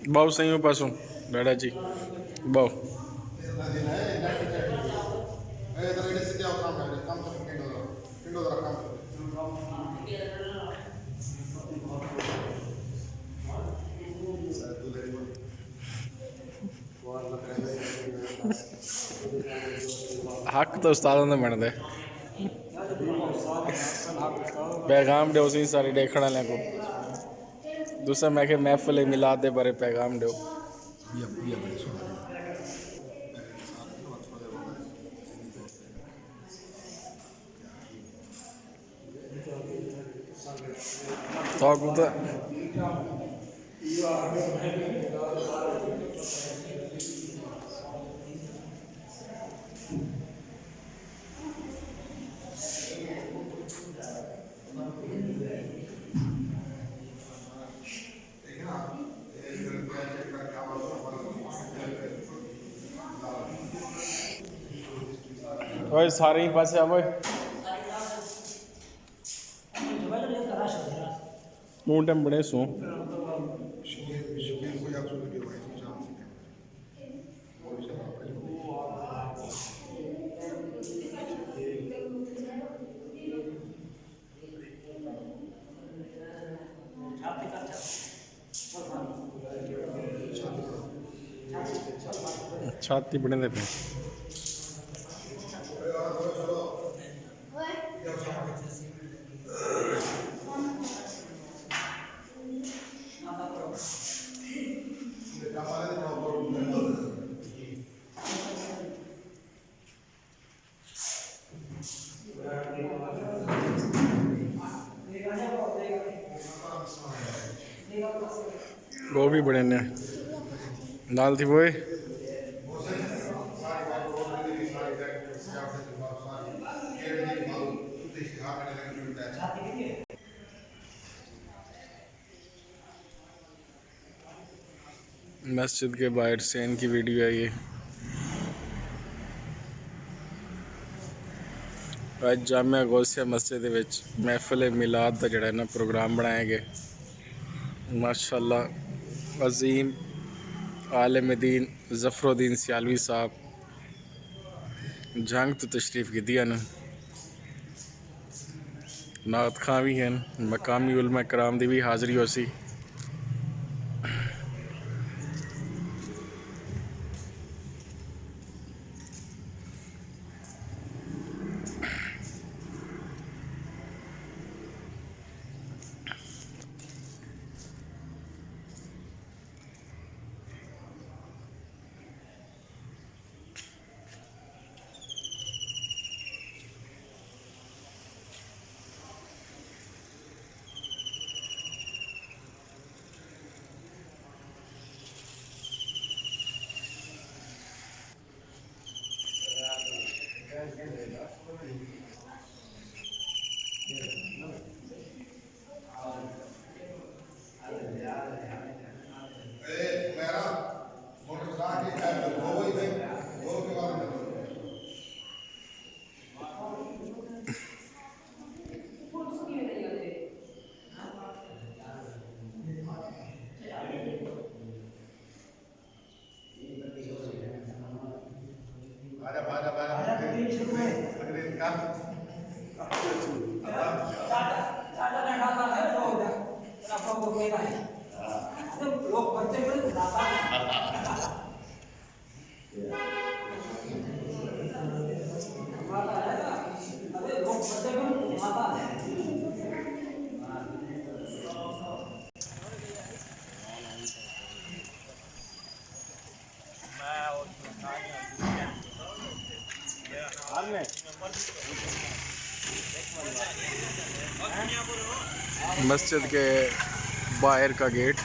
बहु सही पासों डाडा जी बहु हक तो उस्तादों ने बनते पैगाम दो सी सारी देखने वाले को दूसरा मैं कि महफिल मिलाद दे बारे पैगाम दो तो ओए सारे ही पासे आओ टाइम बड़े सो छाती बड़े दे पे वो भी बड़े ने नाल थी वो मस्जिद के बाहर से इनकी वीडियो है ये आज जामिया गौसिया मस्जिद विच महफिल मिलाद का जड़ा ना प्रोग्राम बनाया गया माशाअल्लाह अजीम आलिम दीन ज़फ़रुद्दीन सियालवी साहब जंग तो तशरीफ़ की दिया न नात खां भी हैं मकामी उलमा कराम दी भी हाज़री हो सी मस्जिद के बाहर का गेट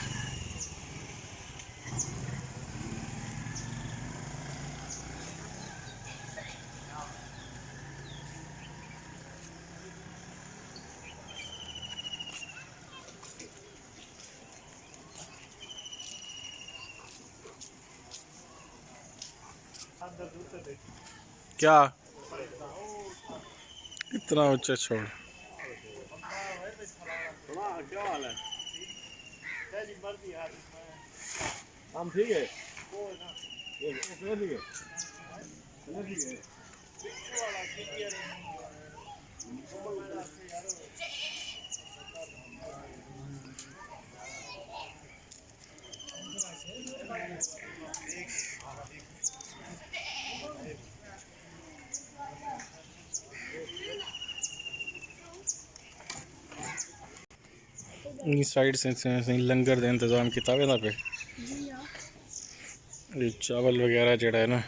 क्या इतना ऊंचा छोड़ हम ठीक है ये वो ठीक है ठीक है साइड से लंगर का इंतज़ाम किया हुआ पे चावल वगैरह जड़ा है ना